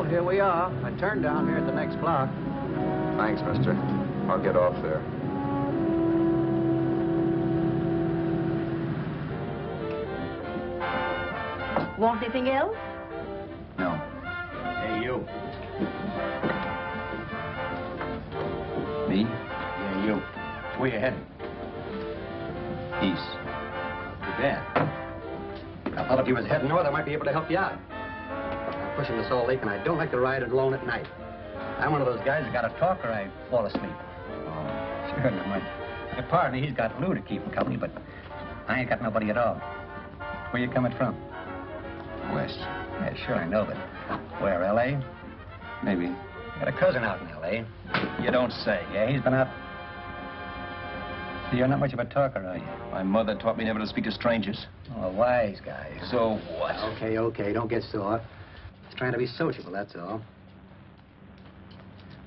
Here we are. I turned down here at the next block. Thanks, mister. I'll get off there. Want anything else? No. Hey, you. Me? Yeah, you. Where you heading? East. Too bad. I thought if you was heading north, I might be able to help you out. Pushing the Salt Lake, and I don't like to ride alone at night. I'm one of those guys that got to talk or I fall asleep. Oh. Sure, no much. My partner, he's got Lou to keep him company, but I ain't got nobody at all. Where you coming from? West. Yeah, sure, I know, but where, L.A.? Maybe. Got a cousin out in L.A. You don't say. Yeah, he's been out. So you're not much of a talker, are you? My mother taught me never to speak to strangers. Oh, a wise guy. So what? Okay, don't get sore. Trying to be sociable, that's all.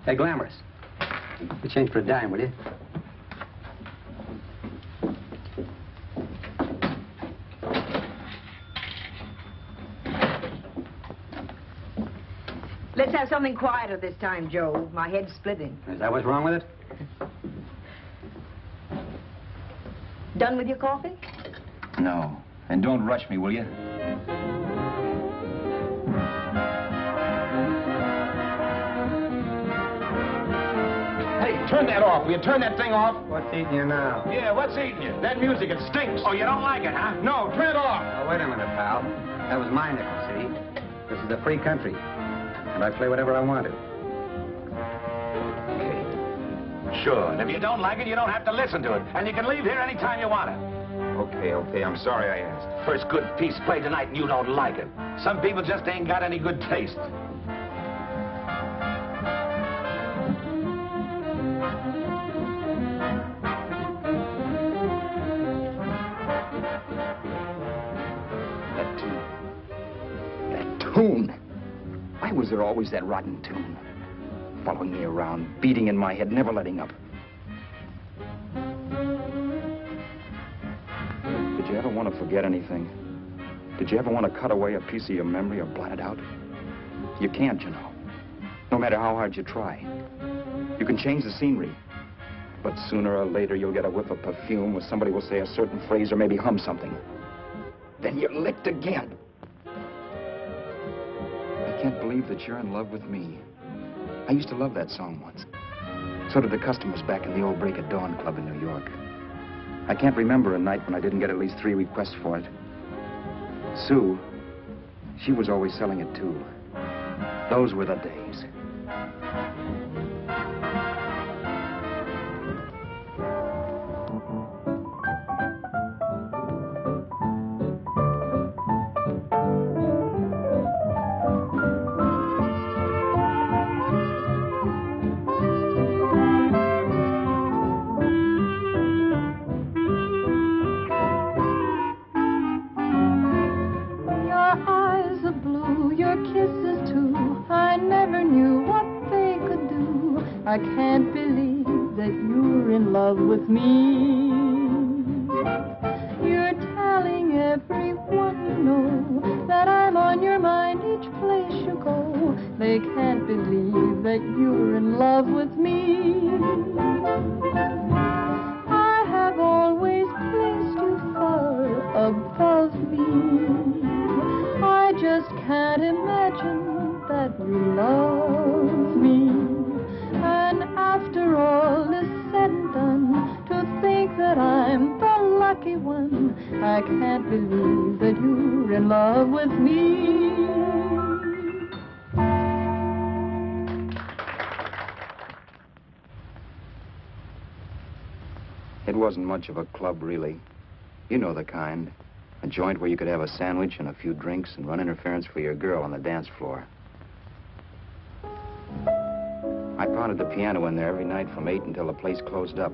Hey, Glamorous. You change for a dime, will you? Let's have something quieter this time, Joe. My head's splitting. Is that what's wrong with it? Done with your coffee? No. And don't rush me, will you? Turn that off. Will you turn that thing off? What's eating you now? Yeah, what's eating you? That music, it stinks. Oh, you don't like it, huh? No, turn it off. Oh, wait a minute, pal. That was my nickel, see? This is a free country. And I play whatever I want to. Okay. Sure. And if you don't like it, you don't have to listen to it. And you can leave here anytime you want it. Okay. I'm sorry I asked. First good piece played tonight and you don't like it. Some people just ain't got any good taste. Tune. Why was there always that rotten tune? Following me around, beating in my head, never letting up. Did you ever want to forget anything? Did you ever want to cut away a piece of your memory or blot it out? You can't, you know. No matter how hard you try. You can change the scenery. But sooner or later, you'll get a whiff of perfume where somebody will say a certain phrase or maybe hum something. Then you're licked again. I can't believe that you're in love with me. I used to love that song once. So did the customers back in the old Break of Dawn club in New York. I can't remember a night when I didn't get at least 3 requests for it. Sue, she was always selling it too. Those were the days. I can't believe that you're in love with me. You're telling everyone you know that I'm on your mind each place you go. They can't believe that you're in love with me. I have always placed you far above me. I just can't imagine that you love me. And after all is said and done, to think that I'm the lucky one, I can't believe that you're in love with me. It wasn't much of a club, really. You know the kind. A joint where you could have a sandwich and a few drinks and run interference for your girl on the dance floor. I pounded the piano in there every night from 8 until the place closed up,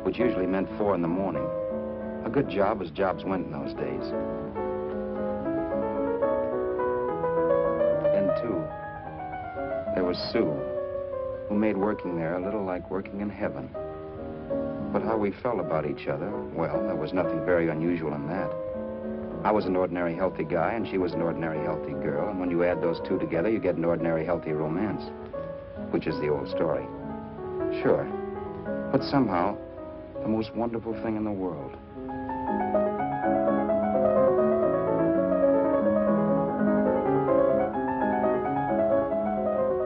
which usually meant 4 in the morning. A good job as jobs went in those days. Then, too, there was Sue, who made working there a little like working in heaven. But how we felt about each other, well, there was nothing very unusual in that. I was an ordinary healthy guy, and she was an ordinary healthy girl, and when you add those two together, you get an ordinary healthy romance, which is the old story. Sure, but somehow, the most wonderful thing in the world.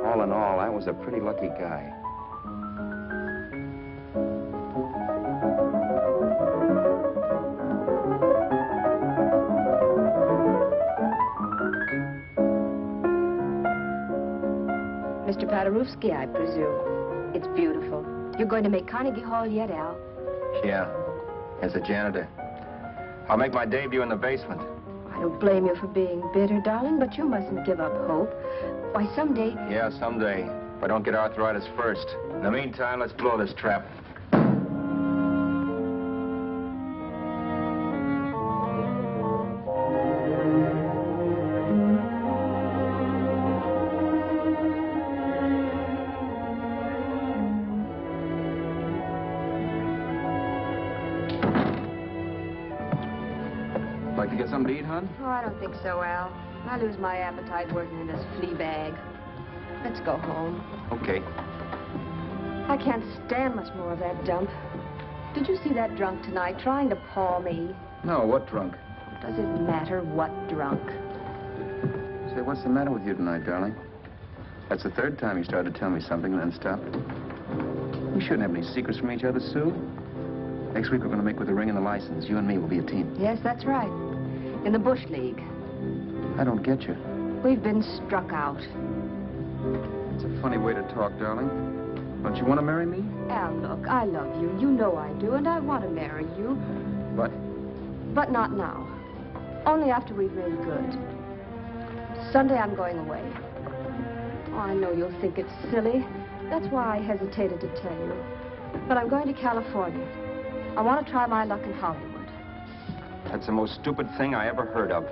All in all, I was a pretty lucky guy. Mr. Paderewski, I presume. It's beautiful. You're going to make Carnegie Hall yet, Al? Yeah, as a janitor. I'll make my debut in the basement. I don't blame you for being bitter, darling, but you mustn't give up hope. Why, someday... Yeah, someday. If I don't get arthritis first. In the meantime, let's blow this trap. Like to get something to eat, hon? Oh, I don't think so, Al. I lose my appetite working in this flea bag. Let's go home. Okay. I can't stand much more of that dump. Did you see that drunk tonight trying to paw me? No, what drunk? Does it matter what drunk? Say, what's the matter with you tonight, darling? That's the third time you started to tell me something and then stopped. We shouldn't have any secrets from each other, Sue. Next week we're going to make with the ring and the license. You and me will be a team. Yes, that's right. In the Bush League. I don't get you. We've been struck out. It's a funny way to talk, darling. Don't you want to marry me? Al, look, I love you. You know I do, and I want to marry you. But But not now. Only after we've made good. Sunday I'm going away. Oh, I know you'll think it's silly. That's why I hesitated to tell you. But I'm going to California. I want to try my luck in Hollywood. that's the most stupid thing I ever heard of.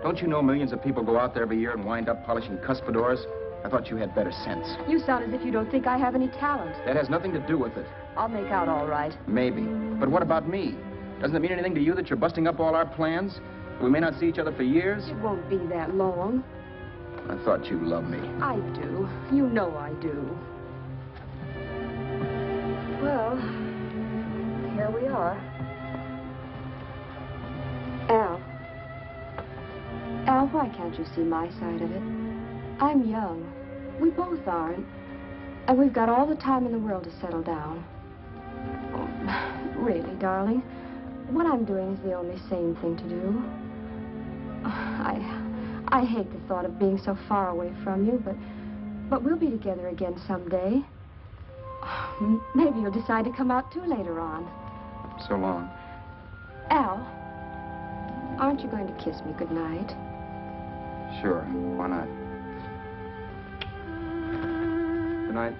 Don't you know millions of people go out there every year and wind up polishing cuspidors? I thought you had better sense. You sound as if you don't think I have any talent. That has nothing to do with it. I'll make out all right. Maybe. But what about me? Doesn't it mean anything to you that you're busting up all our plans? We may not see each other for years? It won't be that long. I thought you loved me. I do. You know I do. Well, here we are. Al, why can't you see my side of it? I'm young. We both aren't. And we've got all the time in the world to settle down. Oh, really, darling, what I'm doing is the only sane thing to do. I hate the thought of being so far away from you, but we'll be together again someday. Maybe you'll decide to come out too later on. So long. Al, aren't you going to kiss me goodnight? Sure. Why not? Good night.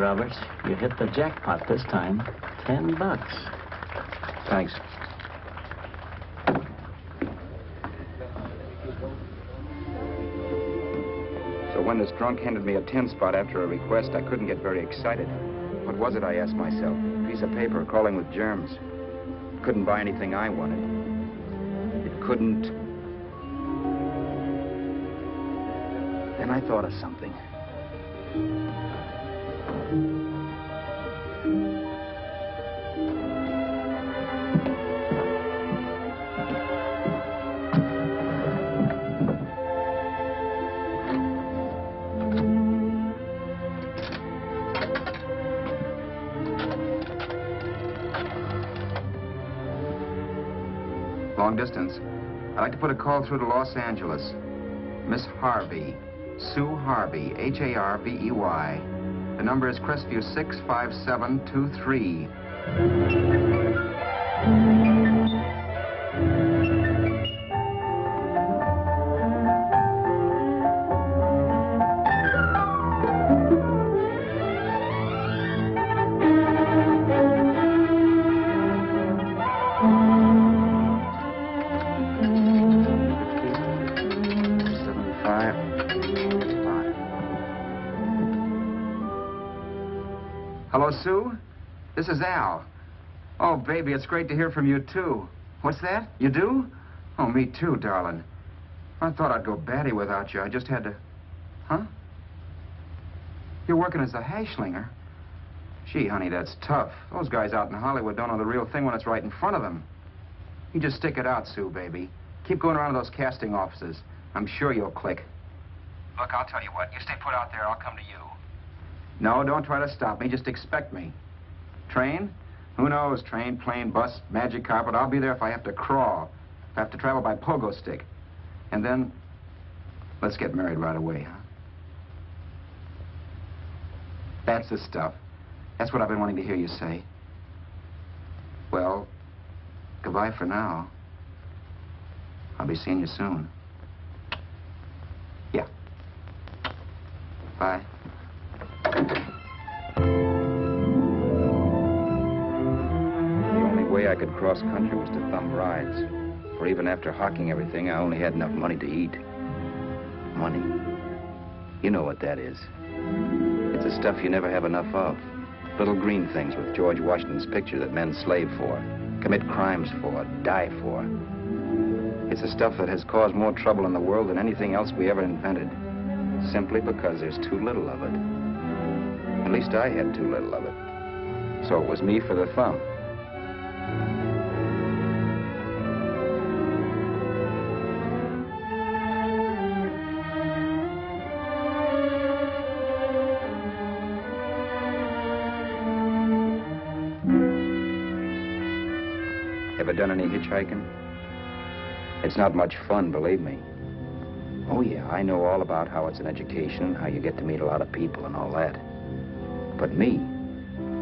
Roberts. You hit the jackpot this time. $10. Thanks. So when this drunk handed me a 10 spot after a request, I couldn't get very excited. What was it, I asked myself? A piece of paper crawling with germs. It couldn't buy anything I wanted. It couldn't... Then I thought of something. Long distance. I'd like to put a call through to Los Angeles. Miss Harvey. Sue Harvey, Harvey. The number is Crestview 65723. Hello, Sue? This is Al. Oh, baby, it's great to hear from you, too. What's that? You do? Oh, me too, darling. I thought I'd go batty without you. I just had to... Huh? You're working as a hashlinger? Gee, honey, that's tough. Those guys out in Hollywood don't know the real thing when it's right in front of them. You just stick it out, Sue, baby. Keep going around to those casting offices. I'm sure you'll click. Look, I'll tell you what. You stay put out there, I'll come to you. No, don't try to stop me. Just expect me. Train? Who knows? Train, plane, bus, magic carpet. I'll be there if I have to crawl. If I have to travel by pogo stick. And then, let's get married right away, huh? That's the stuff. That's what I've been wanting to hear you say. Well, goodbye for now. I'll be seeing you soon. Yeah. Bye. The only way I could cross country was to thumb rides. For even after hawking everything, I only had enough money to eat. Money. You know what that is. It's the stuff you never have enough of. Little green things with George Washington's picture that men slave for, commit crimes for, die for. It's the stuff that has caused more trouble in the world than anything else we ever invented. Simply because there's too little of it. At least I had too little of it. So it was me for the thumb. Ever done any hitchhiking? It's not much fun, believe me. Oh, yeah, I know all about how it's an education, how you get to meet a lot of people and all that. But me,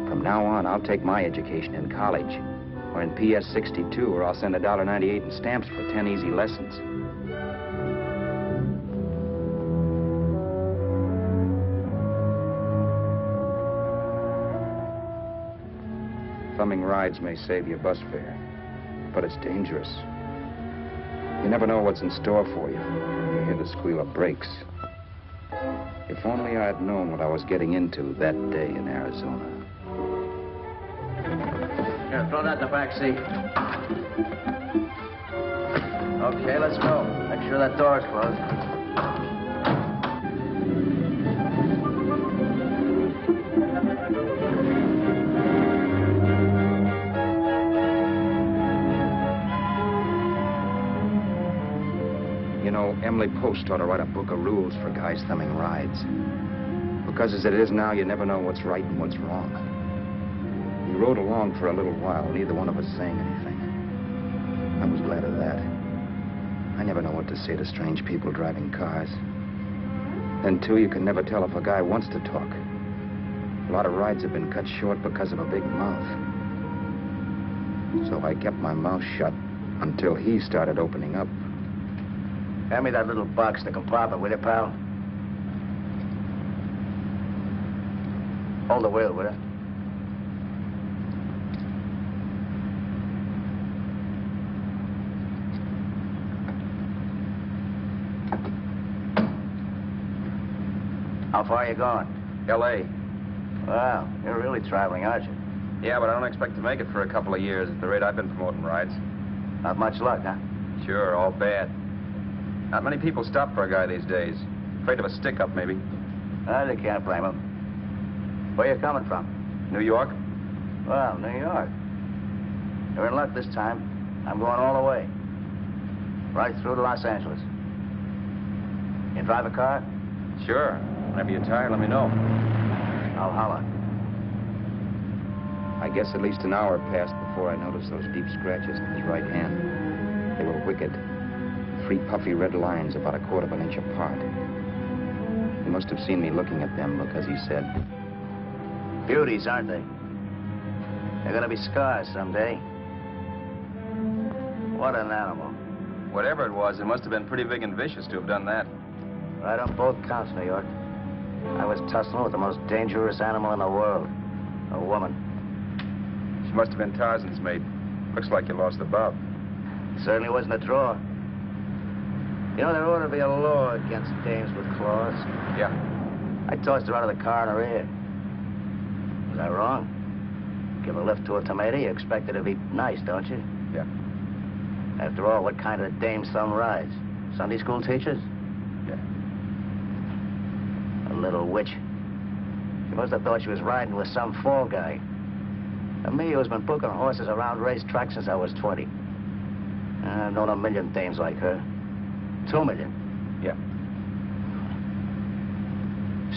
from now on, I'll take my education in college, or in PS 62, or I'll send $1.98 in stamps for 10 easy lessons. Thumbing rides may save you bus fare, but it's dangerous. You never know what's in store for you. You hear the squeal of brakes. If only I'd known what I was getting into that day in Arizona. Here, throw that in the back seat. Okay, let's go. Make sure that door's closed. You know, Emily Post ought to write a book of rules for guys thumbing rides. Because as it is now, you never know what's right and what's wrong. We rode along for a little while, neither one of us saying anything. I was glad of that. I never know what to say to strange people driving cars. Then, too, you can never tell if a guy wants to talk. A lot of rides have been cut short because of a big mouth. So I kept my mouth shut until he started opening up. Hand me that little box in the compartment, will you, pal? Hold the wheel, will you? How far are you going? L.A. Wow, you're really traveling, aren't you? Yeah, but I don't expect to make it for a couple of years at the rate I've been promoting rides. Not much luck, huh? Sure, all bad. Not many people stop for a guy these days. Afraid of a stick-up, maybe. Well, you can't blame them. Where you coming from? New York? Well, New York. You're in luck this time. I'm going all the way. Right through to Los Angeles. You drive a car? Sure. Whenever you're tired, let me know. I'll holler. I guess at least an hour passed before I noticed those deep scratches in his right hand. They were wicked. 3 puffy red lines about a quarter of an inch apart. He must have seen me looking at them because he said, Beauties, aren't they? They're gonna be scars someday. What an animal. Whatever it was, it must have been pretty big and vicious to have done that. Right on both counts, New York. I was tussling with the most dangerous animal in the world. A woman. She must have been Tarzan's mate. Looks like you lost the bob. Certainly wasn't a draw. You know, there ought to be a law against dames with claws. Yeah. I tossed her out of the car in her ear. Was I wrong? Give a lift to a tomato, you expect her to be nice, don't you? Yeah. After all, what kind of dame's thumb rides? Sunday school teachers? Yeah. A little witch. She must have thought she was riding with some fall guy. And me, who's been booking horses around racetracks since I was 20. I've known a million dames like her. 2 million. Yeah.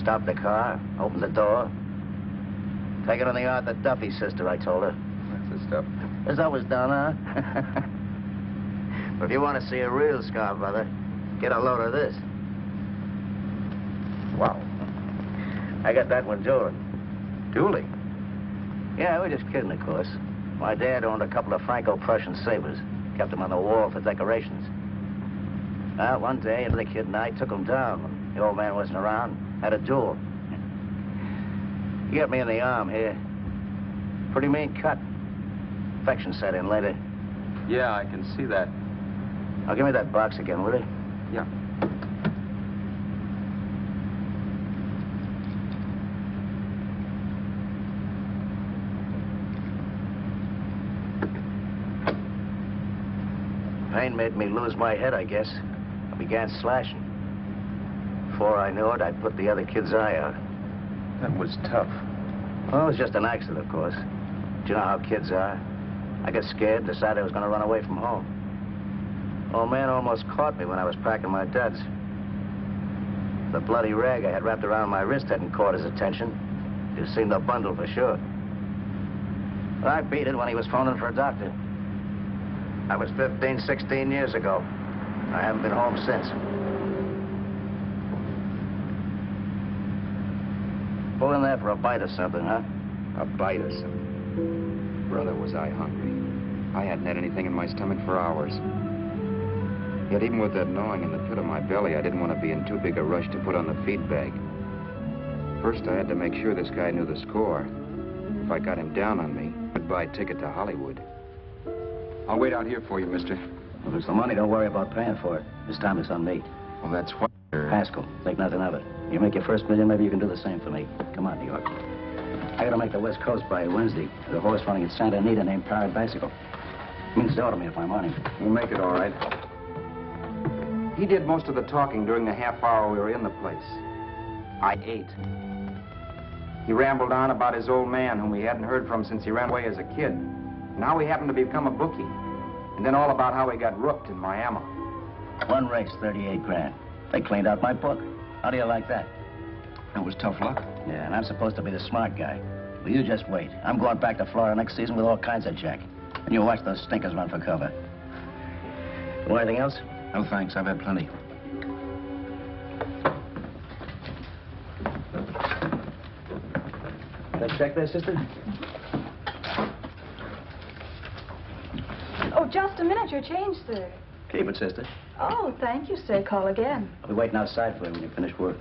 Stopped the car, opened the door. Take it on the yard, the Duffy sister, I told her. That's the stuff. As always done, huh? But if you want to see a real scar, brother, get a load of this. Wow. I got that one dueling. Dueling? Yeah, we're just kidding, of course. My dad owned a couple of Franco-Prussian sabers. Kept them on the wall for decorations. Well, one day, the kid and I took them down when the old man wasn't around. Had a duel. He got me in the arm here. Pretty mean cut. Infection set in later. Yeah, I can see that. Now, give me that box again, will you? Yeah. Pain made me lose my head, I guess. I began slashing. Before I knew it, I'd put the other kid's eye out. That was tough. Well, it was just an accident, of course. Do you know how kids are? I got scared and decided I was going to run away from home. Old man almost caught me when I was packing my duds. The bloody rag I had wrapped around my wrist hadn't caught his attention. He'd seen the bundle for sure. But I beat it when he was phoning for a doctor. That was 15, 16 years ago. I haven't been home since. Pull in there for a bite or something, huh? a bite or something. Brother, was I hungry. I hadn't had anything in my stomach for hours. Yet even with that gnawing in the pit of my belly, I didn't want to be in too big a rush to put on the feed bag. First, I had to make sure this guy knew the score. If I got him down on me, goodbye ticket to Hollywood. I'll wait out here for you, mister. Well, if it's the money, don't worry about paying for it. This time it's on me. Well, that's what... Haskell, think nothing of it. You make your first million, maybe you can do the same for me. Come on, New York. I gotta make the West Coast by Wednesday. There's a horse running at Santa Anita named Pirate Bicycle. Means to order me if I'm on him. We'll make it all right. He did most of the talking during the half hour we were in the place. I ate. He rambled on about his old man, whom we hadn't heard from since he ran away as a kid. Now he happened to become a bookie. And then all about how he got rooked in Miami. One race, 38 grand. They cleaned out my book. How do you like that? That was tough luck. Yeah, and I'm supposed to be the smart guy. Well, you just wait. I'm going back to Florida next season with all kinds of jack. And you watch those stinkers run for cover. Want anything else? No, thanks. I've had plenty. Can I check there, sister? Oh, just a minute. Your change, sir. Keep it, sister. Oh, thank you, sir. Call again. I'll be waiting outside for you when you finish work.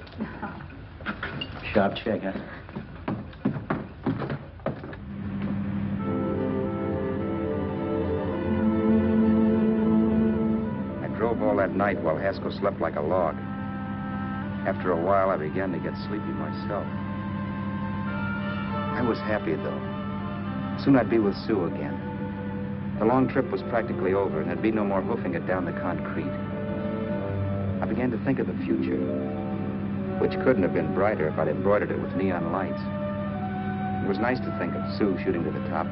Sharp check, huh? drove all that night while Haskell slept like a log. After a while, I began to get sleepy myself. I was happy, though. Soon I'd be with Sue again. The long trip was practically over, and there'd be no more hoofing it down the concrete. I began to think of the future, which couldn't have been brighter if I'd embroidered it with neon lights. It was nice to think of Sue shooting to the top.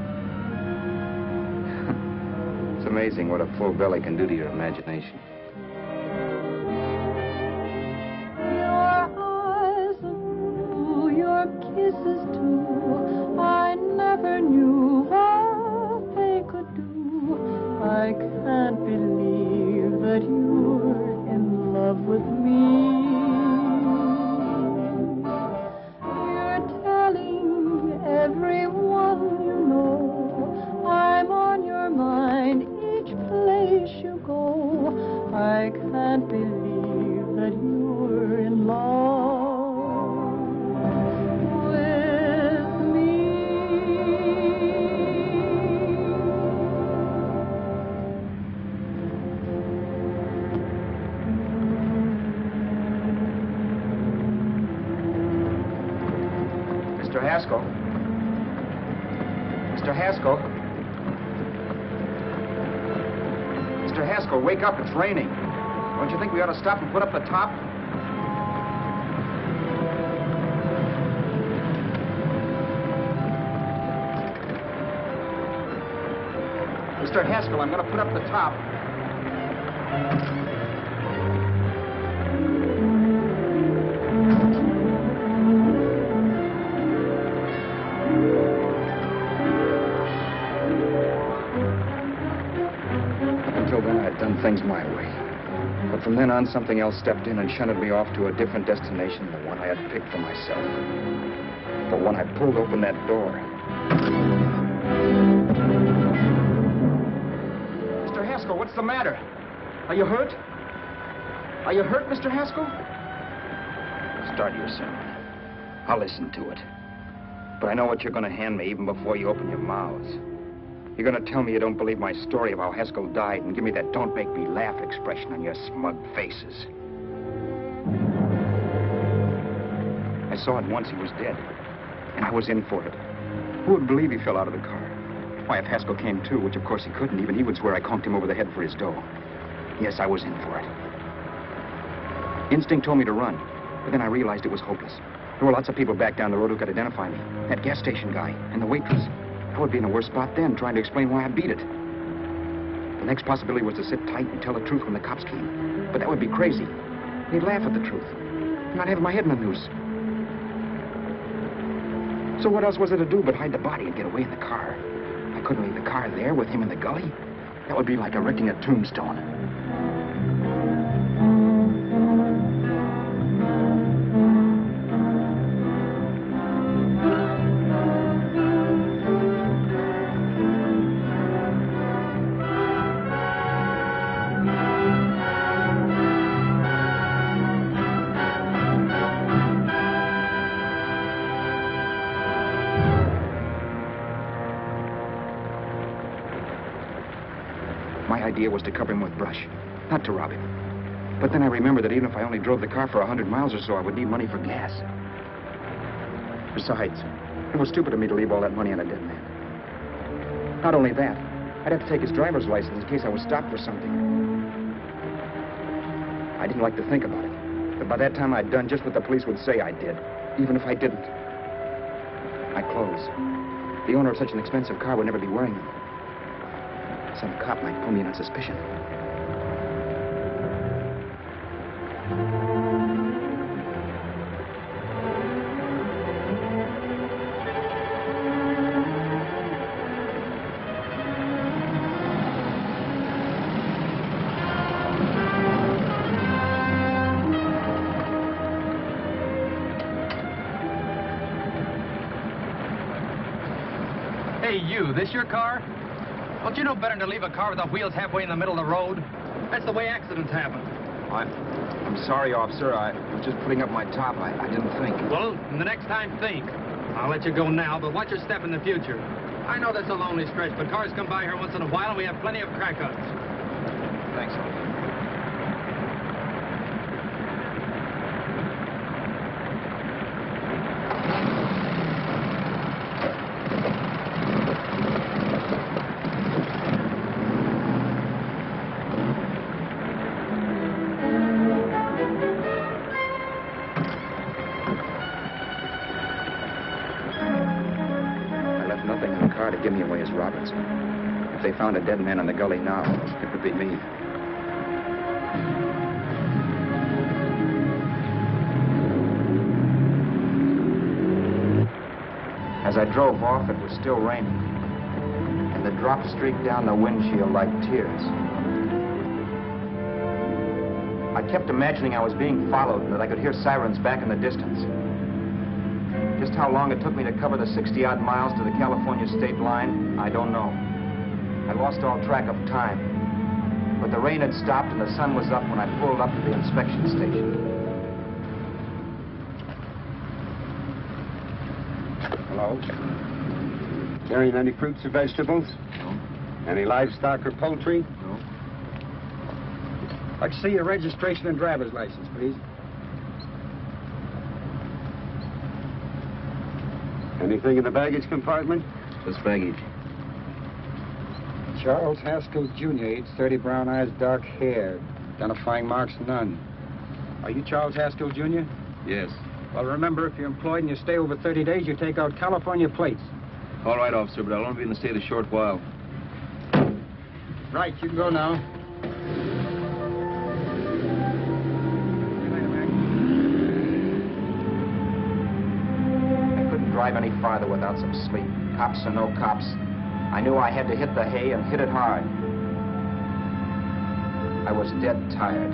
It's amazing what a full belly can do to your imagination. Your eyes are blue, your kisses too. I never knew what they could do. I can't believe that you're in love with me. You're telling everyone you know I'm on your mind each place you go. I can't believe that you're in love with me. Mr. Haskell? Mr. Haskell? Mr. Haskell, wake up. It's raining. Don't you think we ought to stop and put up the top? Mr. Haskell, I'm going to put up the top. Until then, I'd done things my way. But from then on, something else stepped in and shunted me off to a different destination than the one I had picked for myself. But when I pulled open that door... Mr. Haskell, what's the matter? Are you hurt? Are you hurt, Mr. Haskell? Start your sermon. I'll listen to it. But I know what you're going to hand me even before you open your mouths. You're going to tell me you don't believe my story of how Haskell died and give me that don't make me laugh expression on your smug faces. I saw at once he was dead, and I was in for it. Who would believe he fell out of the car? Why, if Haskell came too, which of course he couldn't, even he would swear I conked him over the head for his dough. Yes, I was in for it. Instinct told me to run, but then I realized it was hopeless. There were lots of people back down the road who could identify me. That gas station guy and the waitress. I would be in a worse spot then, trying to explain why I beat it. The next possibility was to sit tight and tell the truth when the cops came. But that would be crazy. They'd laugh at the truth. And I'd have my head in the noose. So what else was there to do but hide the body and get away in the car? I couldn't leave the car there with him in the gully. That would be like erecting a tombstone. My idea was to cover him with brush, not to rob him. But then I remembered that even if I only drove the car for 100 miles or so, I would need money for gas. Besides, it was stupid of me to leave all that money on a dead man. Not only that, I'd have to take his driver's license in case I was stopped for something. I didn't like to think about it, but by that time I'd done just what the police would say I did, even if I didn't. My clothes. The owner of such an expensive car would never be wearing them. Some cop might pull me in on suspicion. Hey, you, this your car? Don't you know better than to leave a car with the wheels halfway in the middle of the road? That's the way accidents happen. I'm sorry, officer. I was just putting up my top. I didn't think. Well, the next time, think. I'll let you go now, but watch your step in the future. I know that's a lonely stretch, but cars come by here once in a while, and we have plenty of crack-ups. Thanks, officer. car to give me away as Roberts. If they found a dead man in the gully now, it would be me. As I drove off, it was still raining, and the drops streaked down the windshield like tears. I kept imagining I was being followed and that I could hear sirens back in the distance. Just how long it took me to cover the 60-odd miles to the California state line, I don't know. I lost all track of time. But the rain had stopped and the sun was up when I pulled up to the inspection station. Hello? Carrying any fruits or vegetables? No. Any livestock or poultry? No. I'd like to see your registration and driver's license, please. Anything in the baggage compartment? Just baggage. Charles Haskell, Jr., age 30, brown eyes, dark hair. Identifying marks, none. Are you Charles Haskell, Jr.? Yes. Well, remember, if you're employed and you stay over 30 days, you take out California plates. All right, officer, but I'll only be in the state a short while. Right, you can go now. I couldn't drive any farther without some sleep. Cops or no cops, I knew I had to hit the hay and hit it hard. I was dead tired.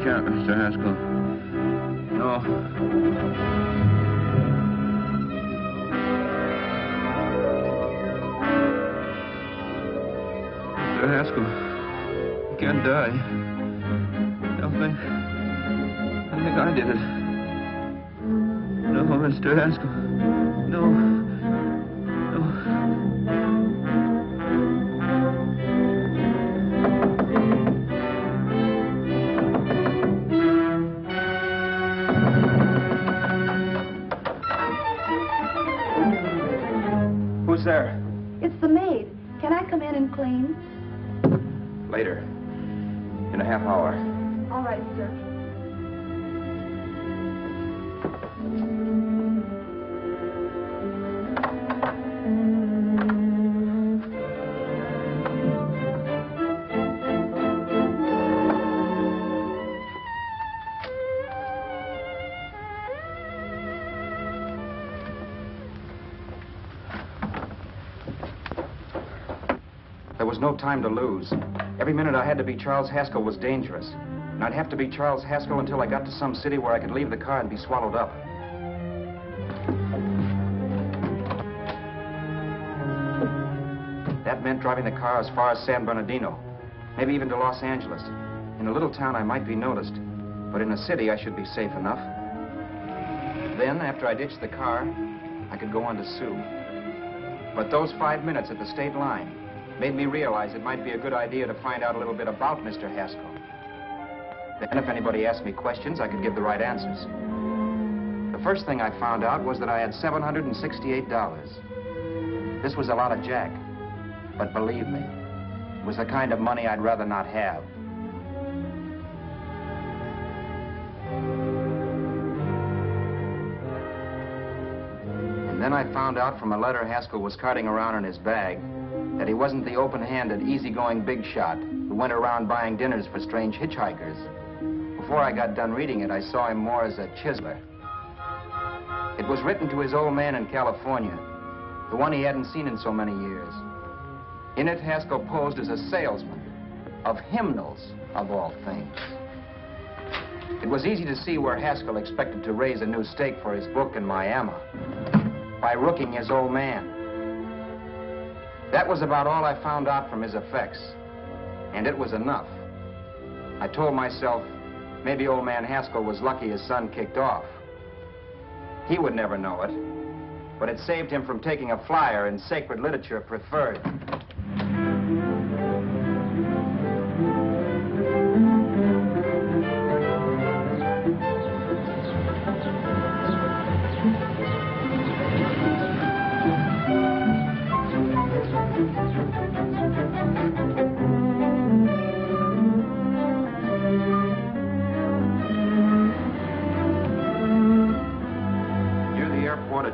Mr. Haskell. No. Mr. Haskell, you can't die. I think I did it. No, Mr. Haskell. No. There? It's the maid. Can I come in and clean? Later. In a half hour. All right, sir. There was no time to lose. Every minute I had to be Charles Haskell was dangerous. And I'd have to be Charles Haskell until I got to some city where I could leave the car and be swallowed up. That meant driving the car as far as San Bernardino, maybe even to Los Angeles. In a little town, I might be noticed, but in a city, I should be safe enough. Then, after I ditched the car, I could go on to Sue. But those 5 minutes at the state line made me realize it might be a good idea to find out a little bit about Mr. Haskell. Then if anybody asked me questions, I could give the right answers. The first thing I found out was that I had $768. This was a lot of jack, but believe me, it was the kind of money I'd rather not have. And then I found out from a letter Haskell was carting around in his bag that he wasn't the open-handed, easygoing big shot who went around buying dinners for strange hitchhikers. Before I got done reading it, I saw him more as a chiseler. It was written to his old man in California, the one he hadn't seen in so many years. In it, Haskell posed as a salesman of hymnals, of all things. It was easy to see where Haskell expected to raise a new stake for his book in Miami by rooking his old man. That was about all I found out from his effects, and it was enough. I told myself, maybe old man Haskell was lucky his son kicked off. He would never know it, but it saved him from taking a flyer in Sacred Literature Preferred.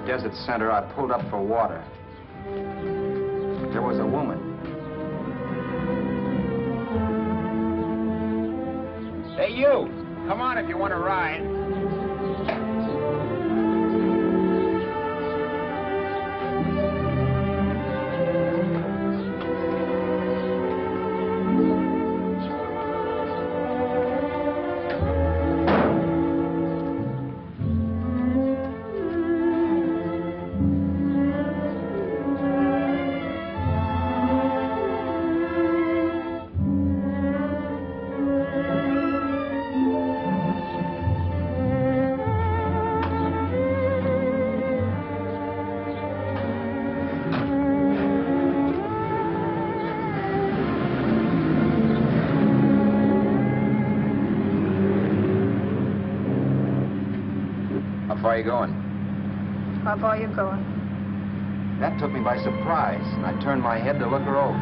Desert Center, I pulled up for water. There was a woman. Hey, you! Come on if you want to ride. How far are you going? How far are you going? That took me by surprise, and I turned my head to look her over.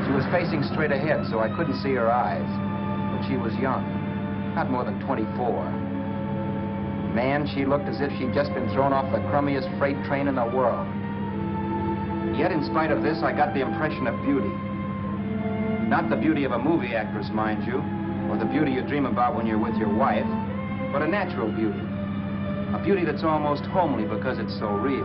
She was facing straight ahead, so I couldn't see her eyes. But she was young, not more than 24. Man, she looked as if she'd just been thrown off the crummiest freight train in the world. Yet, in spite of this, I got the impression of beauty. Not the beauty of a movie actress, mind you, or the beauty you dream about when you're with your wife, but a natural beauty. A beauty that's almost homely because it's so real.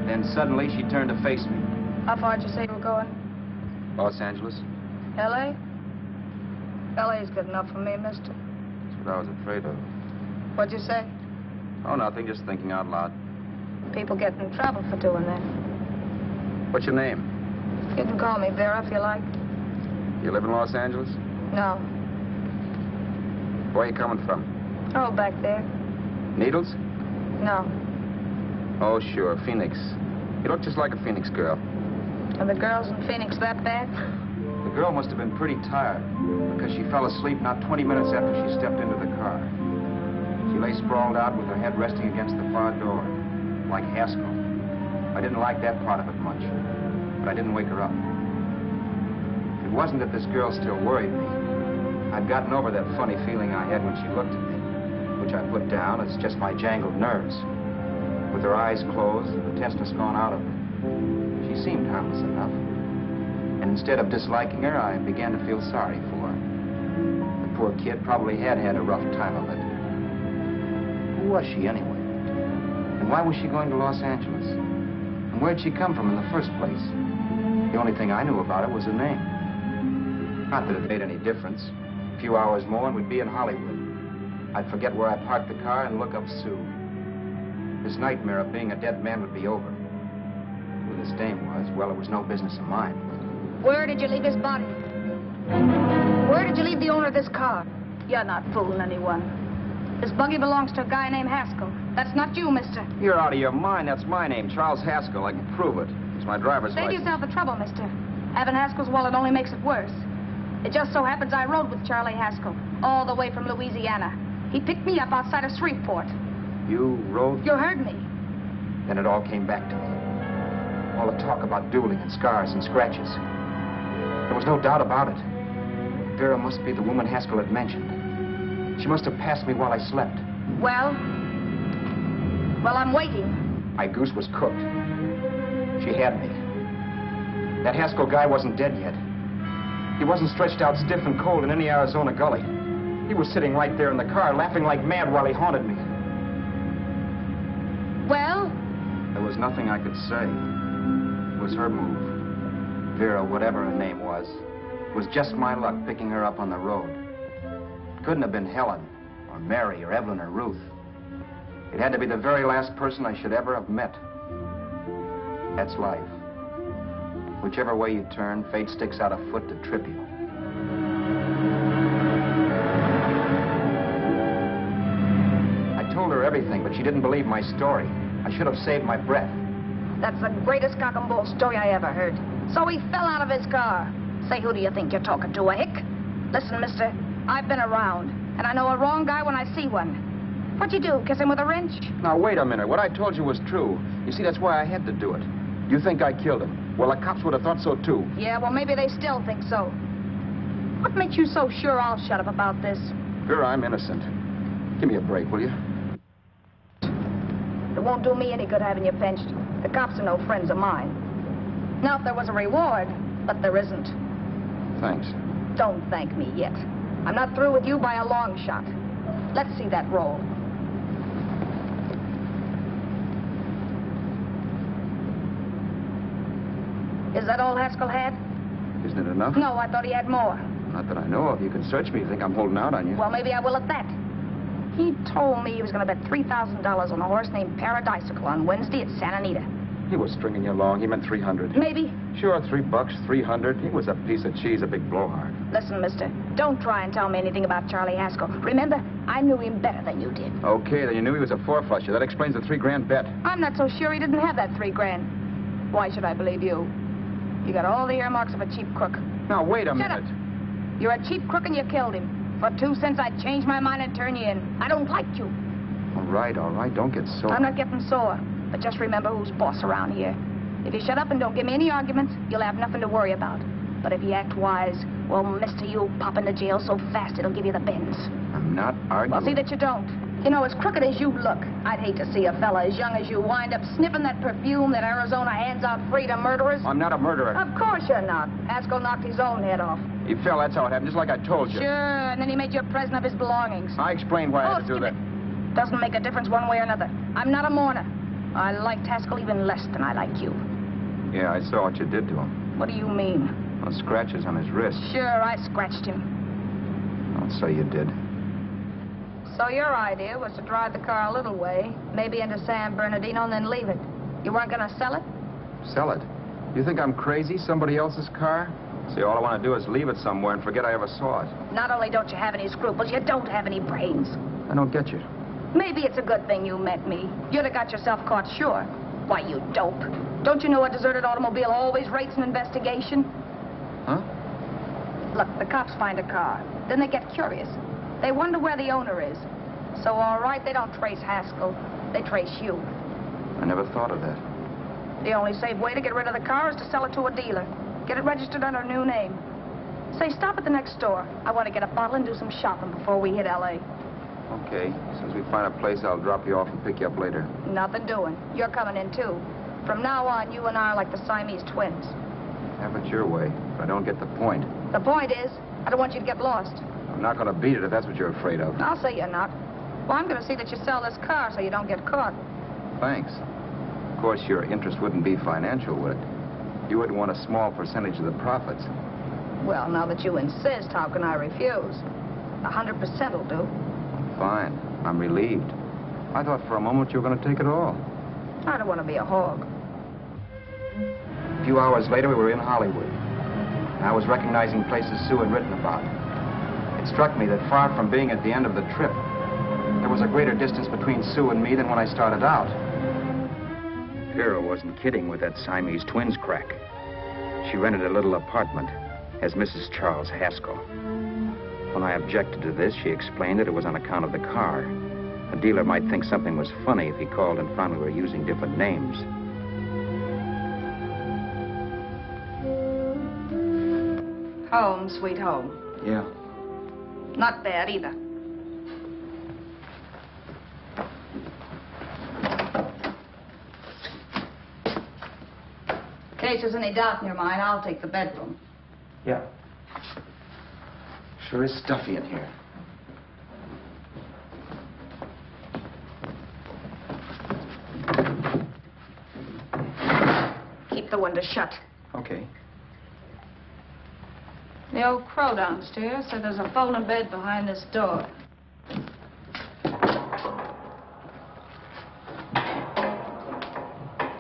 Then suddenly she turned to face me. How far did you say you were going? Los Angeles? L.A.? L.A.'s good enough for me, mister. That's what I was afraid of. What'd you say? Oh, nothing, just thinking out loud. People get in trouble for doing that. What's your name? You can call me Vera if you like. You live in Los Angeles? No. Where are you coming from? Oh, back there. Needles? No. Oh, sure, Phoenix. You look just like a Phoenix girl. Are the girls in Phoenix that bad? The girl must have been pretty tired because she fell asleep not 20 minutes after she stepped into the car. She lay sprawled out with her head resting against the far door, like Haskell. I didn't like that part of it much, but I didn't wake her up. It wasn't that this girl still worried me. I'd gotten over that funny feeling I had when she looked at me, which I put down as just my jangled nerves. With her eyes closed and the tenseness gone out of her, she seemed harmless enough. And instead of disliking her, I began to feel sorry for her. The poor kid probably had had a rough time of it. Who was she anyway? And why was she going to Los Angeles? And where'd she come from in the first place? The only thing I knew about her was her name. Not that it made any difference. A few hours more and we'd be in Hollywood. I'd forget where I parked the car and look up Sue. This nightmare of being a dead man would be over. Who this dame was, well, it was no business of mine. Where did you leave his body? Where did you leave the owner of this car? You're not fooling anyone. This buggy belongs to a guy named Haskell. That's not you, mister. You're out of your mind. That's my name, Charles Haskell. I can prove it. It's my driver's Save license. yourself the trouble, mister. Having Haskell's wallet only makes it worse. It just so happens I rode with Charlie Haskell all the way from Louisiana. He picked me up outside of Shreveport. You rode? You heard me. Then it all came back to me. All the talk about dueling and scars and scratches. There was no doubt about it. Vera must be the woman Haskell had mentioned. She must have passed me while I slept. Well, I'm waiting. My goose was cooked. She had me. That Haskell guy wasn't dead yet. He wasn't stretched out stiff and cold in any Arizona gully. He was sitting right there in the car, laughing like mad while he haunted me. Well? There was nothing I could say. It was her move. Vera, whatever her name was, it was just my luck picking her up on the road. It couldn't have been Helen, or Mary, or Evelyn, or Ruth. It had to be the very last person I should ever have met. That's life. Whichever way you turn, fate sticks out a foot to trip you. I told her everything. everything, but she didn't believe my story. I should have saved my breath. That's the greatest cock and bull story I ever heard. So he fell out of his car. Say, who do you think you're talking to, a hick? Listen, mister, I've been around, and I know a wrong guy when I see one. What'd you do, kiss him with a wrench? Now, wait a minute. What I told you was true. You see, that's why I had to do it. You think I killed him. Well, the cops would have thought so, too. Yeah, well, maybe they still think so. What makes you so sure I'll shut up about this? Vera, I'm innocent. Give me a break, will you? It won't do me any good having you pinched. The cops are no friends of mine. Now, if there was a reward, but there isn't. Thanks. Don't thank me yet. I'm not through with you by a long shot. Let's see that roll. Is that all Haskell had? Isn't it enough? No, I thought he had more. Not that I know of. You can search me if you think I'm holding out on you. Well, maybe I will at that. He told me he was going to bet $3,000 on a horse named Paradisical on Wednesday at Santa Anita. He was stringing you along. He meant 300. Maybe. Sure, $3, 300. He was a piece of cheese, a big blowhard. Listen, mister, don't try and tell me anything about Charlie Haskell. Remember, I knew him better than you did. Okay, then you knew he was a four-flusher. That explains the $3,000 bet. I'm not so sure he didn't have that $3,000. Why should I believe you? You got all the earmarks of a cheap crook. Now, wait a Shut minute. up. You're a cheap crook and you killed him. For 2 cents, I'd change my mind and turn you in. I don't like you. All right. Don't get sore. I'm not getting sore. But just remember who's boss around here. If you shut up and don't give me any arguments, you'll have nothing to worry about. But if you act wise, well, mister, you'll pop into jail so fast it'll give you the bends. I'm not arguing. Well, see that you don't. You know, as crooked as you look, I'd hate to see a fella as young as you wind up sniffing that perfume that Arizona hands out free to murderers. I'm not a murderer. Of course you're not. Haskell knocked his own head off. He fell, that's how it happened, just like I told you. Sure, and then he made you a present of his belongings. I explained why I had to do skip that. it. Doesn't make a difference one way or another. I'm not a mourner. I liked Haskell even less than I like you. Yeah, I saw what you did to him. What do you mean? Well, scratches on his wrist. Sure, I scratched him. I'll say you did. So your idea was to drive the car a little way, maybe into San Bernardino, and then leave it. You weren't going to sell it? Sell it? You think I'm crazy? Somebody else's car? See, all I want to do is leave it somewhere and forget I ever saw it. Not only don't you have any scruples, you don't have any brains. I don't get you. Maybe it's a good thing you met me. You'd have got yourself caught, sure. Why, you dope. Don't you know a deserted automobile always rates an investigation? Huh? Look, the cops find a car. Then they get curious. They wonder where the owner is. So, all right, they don't trace Haskell. They trace you. I never thought of that. The only safe way to get rid of the car is to sell it to a dealer. Get it registered under a new name. Say, stop at the next store. I want to get a bottle and do some shopping before we hit L.A. Okay. As soon as we find a place, I'll drop you off and pick you up later. Nothing doing. You're coming in, too. From now on, you and I are like the Siamese twins. Have it your way, but I don't get the point. The point is, I don't want you to get lost. I'm not going to beat it if that's what you're afraid of. I'll say you're not. Well, I'm going to see that you sell this car so you don't get caught. Thanks. Of course, your interest wouldn't be financial, would it? You would want a small percentage of the profits. Well, now that you insist, how can I refuse? 100% will do. Fine. I'm relieved. I thought for a moment you were going to take it all. I don't want to be a hog. A few hours later, we were in Hollywood. I was recognizing places Sue had written about. It struck me that far from being at the end of the trip, there was a greater distance between Sue and me than when I started out. Vera wasn't kidding with that Siamese twins crack. She rented a little apartment as Mrs. Charles Haskell. When I objected to this, she explained that it was on account of the car. A dealer might think something was funny if he called and found we were using different names. Home, sweet home. Yeah. Not bad either. In case there's any doubt in your mind, I'll take the bedroom. Yeah. Sure is stuffy in here. Keep the window shut. Okay. The old crow downstairs said there's a folding bed behind this door.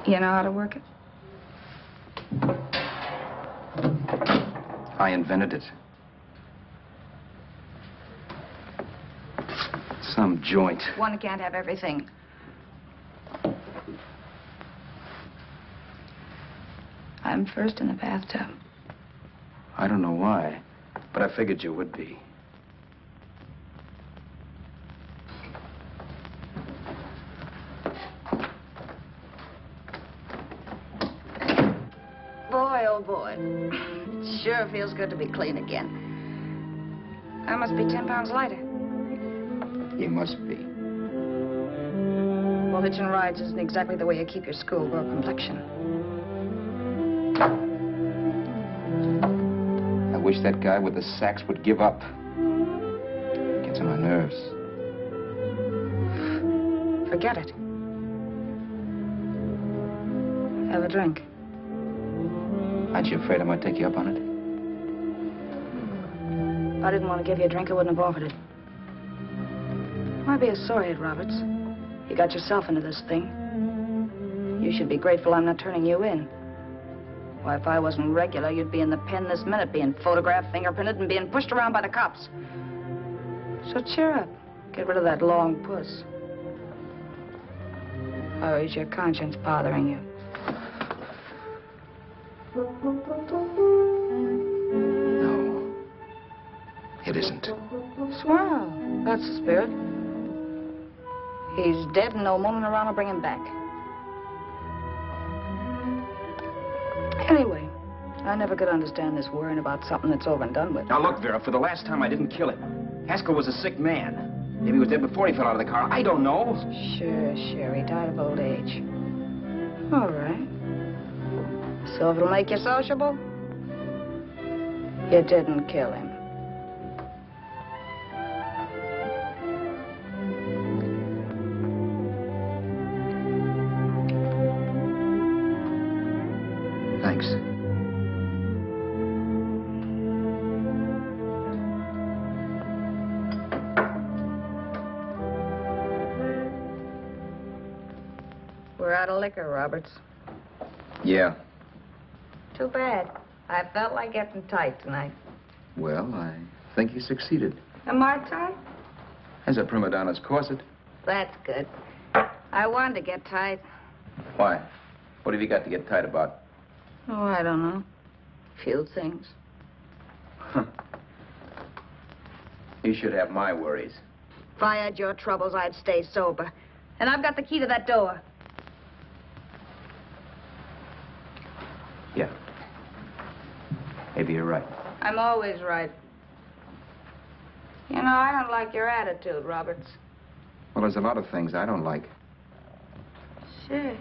You know how to work it? I invented it. Some joint. One can't have everything. I'm first in the bathtub. I don't know why, but I figured you would be. Boy, oh boy. It sure feels good to be clean again. I must be 10 pounds lighter. You must be. Well, hitching rides isn't exactly the way you keep your schoolgirl complexion. I wish that guy with the sax would give up. Gets on my nerves. Forget it. Have a drink. Aren't you afraid I might take you up on it? If I didn't want to give you a drink, I wouldn't have offered it. Might be a sorehead, Roberts. You got yourself into this thing. You should be grateful I'm not turning you in. Why, if I wasn't regular, you'd be in the pen this minute, being photographed, fingerprinted, and being pushed around by the cops. So cheer up. Get rid of that long puss. Or is your conscience bothering you? No. It isn't. Swell. That's the spirit. He's dead and no woman around will bring him back. Anyway, I never could understand this worrying about something that's over and done with. Now look, Vera, for the last time I didn't kill him. Haskell was a sick man. Maybe he was dead before he fell out of the car. I don't know. Sure. He died of old age. All right. So if it'll make you sociable, you didn't kill him. Thanks. We're out of liquor, Roberts. Yeah. Too bad. I felt like getting tight tonight. Well, I think you succeeded. Am I tight? As a prima donna's corset. That's good. I wanted to get tight. Why? What have you got to get tight about? Oh, I don't know. Few things. You should have my worries. If I had your troubles, I'd stay sober. And I've got the key to that door. Yeah. Maybe you're right. I'm always right. You know, I don't like your attitude, Roberts. Well, there's a lot of things I don't like. Sure.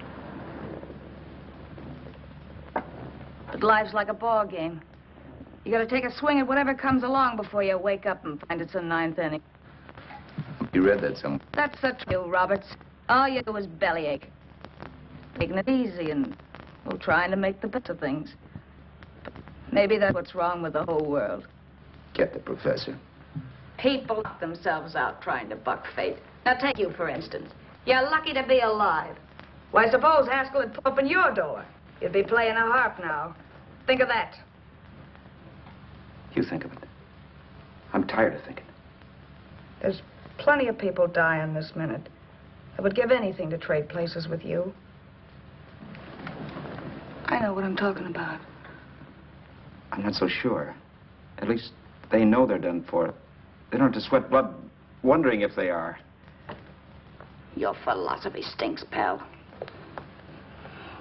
But life's like a ball game. You gotta take a swing at whatever comes along before you wake up and find it's the ninth inning. You read that somewhere. That's the truth, Roberts. All you do is bellyache. Taking it easy and, well, trying to make the best of things. But maybe that's what's wrong with the whole world. Get the professor. People knock themselves out trying to buck fate. Now, take you, for instance. You're lucky to be alive. Why, suppose Haskell had put open your door. You'd be playing a harp now. Think of that. You think of it. I'm tired of thinking. There's plenty of people dying this minute. I would give anything to trade places with you. I know what I'm talking about. I'm not so sure. At least they know they're done for. They don't have to sweat blood wondering if they are. Your philosophy stinks, pal.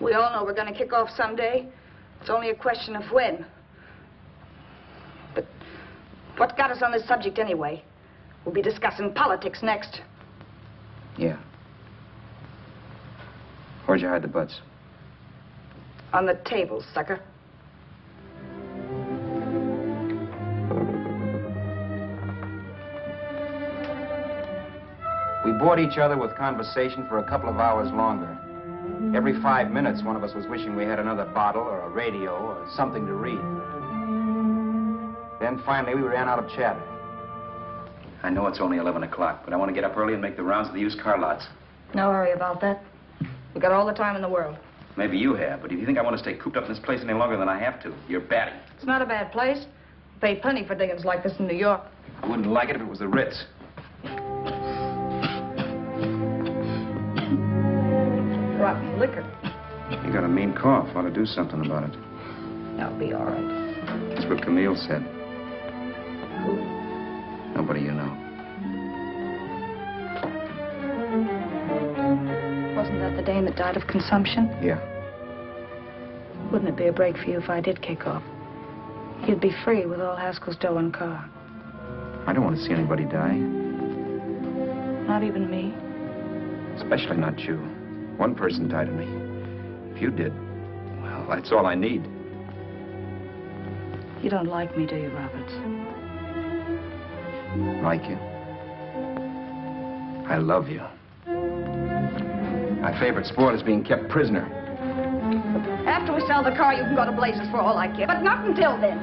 We all know we're going to kick off someday. It's only a question of when. But what got us on this subject anyway? We'll be discussing politics next. Yeah. Where'd you hide the butts? On the table, sucker. We bored each other with conversation for a couple of hours longer. Every 5 minutes, one of us was wishing we had another bottle or a radio or something to read. Then finally, we ran out of chatter. I know it's only 11 o'clock, but I want to get up early and make the rounds of the used car lots. No hurry about that. We got all the time in the world. Maybe you have, but if you think I want to stay cooped up in this place any longer than I have to, you're batty. It's not a bad place. Pay plenty for diggings like this in New York. I wouldn't like it if it was the Ritz. brought me liquor. You got a mean cough. Ought to do something about it. I'll be all right. That's what Camille said. Who? Nobody you know. Wasn't that the dame that died of consumption? Yeah. Wouldn't it be a break for you if I did kick off? You'd be free with all Haskell's dough and car. I don't want to see anybody die. Not even me. Especially not you. One person died of me. If you did, well, that's all I need. You don't like me, do you, Roberts? Like you? I love you. My favorite sport is being kept prisoner. After we sell the car, you can go to blazes for all I care. But not until then.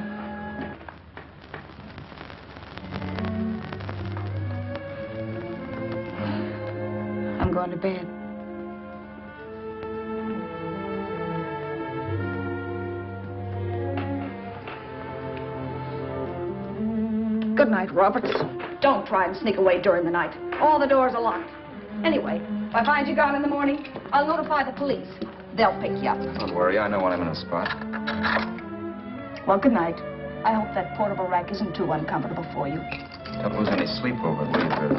I'm going to bed. Good night, Roberts. Don't try and sneak away during the night. All the doors are locked. Anyway, if I find you gone in the morning, I'll notify the police. They'll pick you up. Don't worry, I know when I'm in a spot. Well, good night. I hope that portable rack isn't too uncomfortable for you. Don't lose any sleep over it, will you, Vera?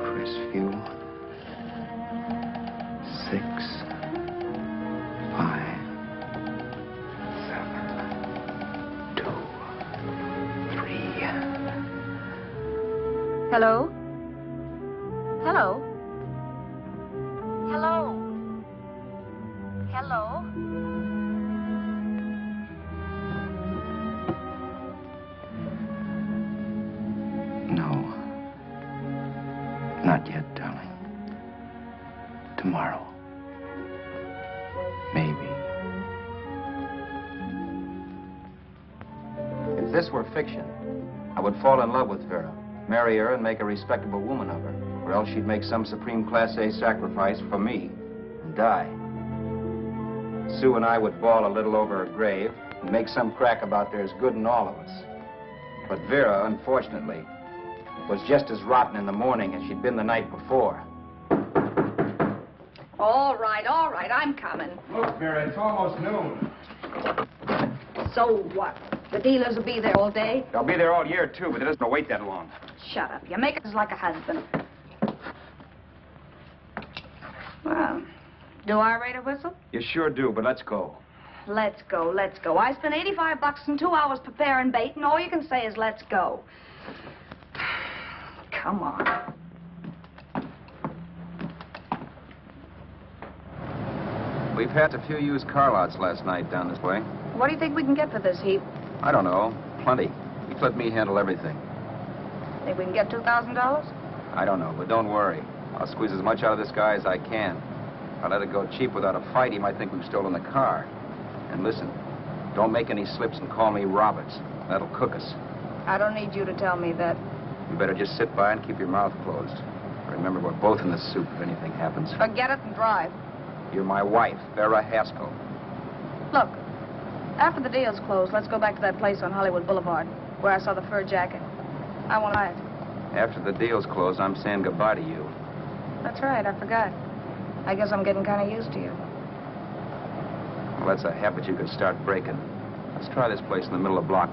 Crestview. 6, 5, 7, 2, 3. Hello? Hello? Hello? Hello? No. Not yet, darling. Tomorrow. Maybe. If this were fiction, I would fall in love with Vera, marry her, and make a respectable woman of her. Or else she'd make some supreme Class A sacrifice for me and die. Sue and I would bawl a little over her grave and make some crack about there's good in all of us. But Vera, unfortunately, was just as rotten in the morning as she'd been the night before. All right, I'm coming. Look, Vera, it's almost noon. So what? The dealers will be there all day? They'll be there all year, too, but it doesn't wait that long. Shut up. You make us like a husband. Well, do I rate a whistle? You sure do, but let's go. Let's go, let's go. I spent $85 in 2 hours preparing bait, and all you can say is let's go. Come on. We passed a few used car lots last night down this way. What do you think we can get for this heap? I don't know. Plenty. You let me handle everything. Think we can get $2,000? I don't know, but don't worry. I'll squeeze as much out of this guy as I can. If I let it go cheap without a fight, he might think we've stolen the car. And listen, don't make any slips and call me Roberts. That'll cook us. I don't need you to tell me that. You better just sit by and keep your mouth closed. Remember, we're both in the soup if anything happens. Forget it and drive. You're my wife, Vera Haskell. Look, after the deal's closed, let's go back to that place on Hollywood Boulevard, where I saw the fur jacket. I want to buy it. After the deal's closed, I'm saying goodbye to you. That's right, I forgot. I guess I'm getting kind of used to you. Well, that's a habit you could start breaking. Let's try this place in the middle of the block.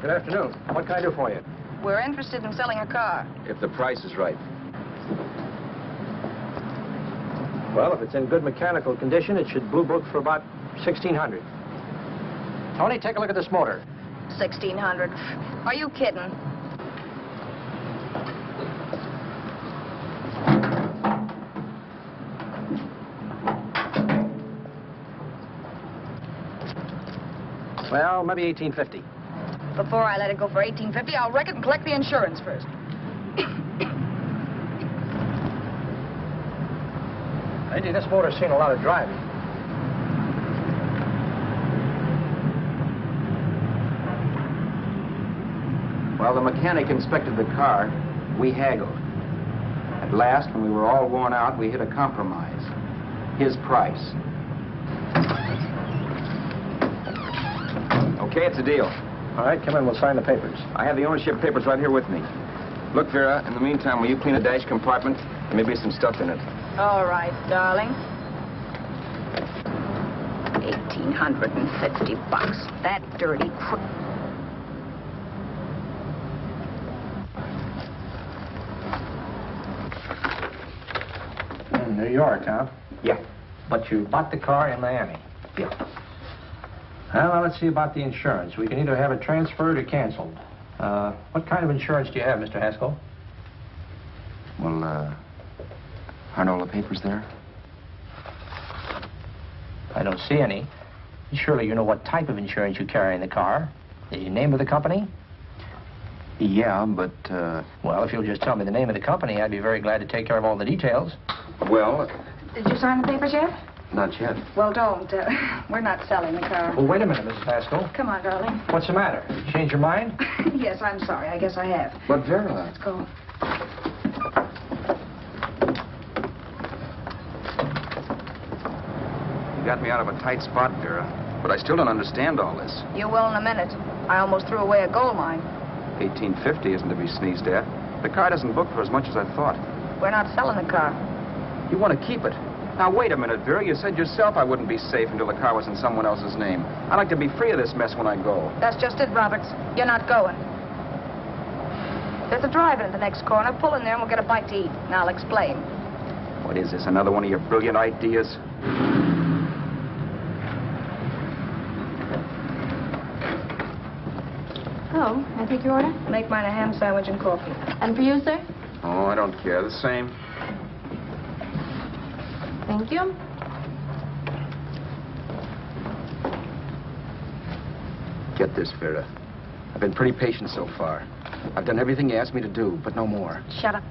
Good afternoon. What can I do for you? We're interested in selling a car. If the price is right. Well, if it's in good mechanical condition, it should blue book for about $1,600. Tony, take a look at this motor. 1,600. Are you kidding? Well, maybe $18.50. Before I let it go for $18.50, I'll wreck it and collect the insurance first. Lady, this motor's seen a lot of driving. Well, the mechanic inspected the car. We haggled. At last, when we were all worn out, we hit a compromise. His price. Okay, it's a deal. All right, come in. We'll sign the papers. I have the ownership papers right here with me. Look, Vera, in the meantime, will you clean the dash compartment? There may be some stuff in it. All right, darling. $1,850. That dirty crook. In New York, huh? Yeah. But you bought the car in Miami. Yeah. Well, now let's see about the insurance. We can either have it transferred or canceled. What kind of insurance do you have, Mr. Haskell? Well, aren't all the papers there? I don't see any. Surely you know what type of insurance you carry in the car. The name of the company? Yeah, but, Well, if you'll just tell me the name of the company, I'd be very glad to take care of all the details. well, Did you sign the papers yet? not yet. Well, don't. We're not selling the car. Well, wait a minute, Mrs. Haskell. Come on, darling. What's the matter? You changed your mind? Yes, I'm sorry. I guess I have. But, Vera... Let's go. You got me out of a tight spot, Vera. But I still don't understand all this. You will in a minute. I almost threw away a gold mine. $18.50 isn't to be sneezed at. The car doesn't book for as much as I thought. We're not selling the car. You want to keep it. Now, wait a minute, Vera. You said yourself I wouldn't be safe until the car was in someone else's name. I'd like to be free of this mess when I go. That's just it, Roberts. You're not going. There's a drive-in at the next corner. Pull in there and we'll get a bite to eat. And I'll explain. What is this, another one of your brilliant ideas? Oh, I take your order? Make mine a ham sandwich and coffee. And for you, sir? Oh, I don't care. The same. Thank you. Get this, Vera. I've been pretty patient so far. I've done everything you asked me to do, but no more. Shut up.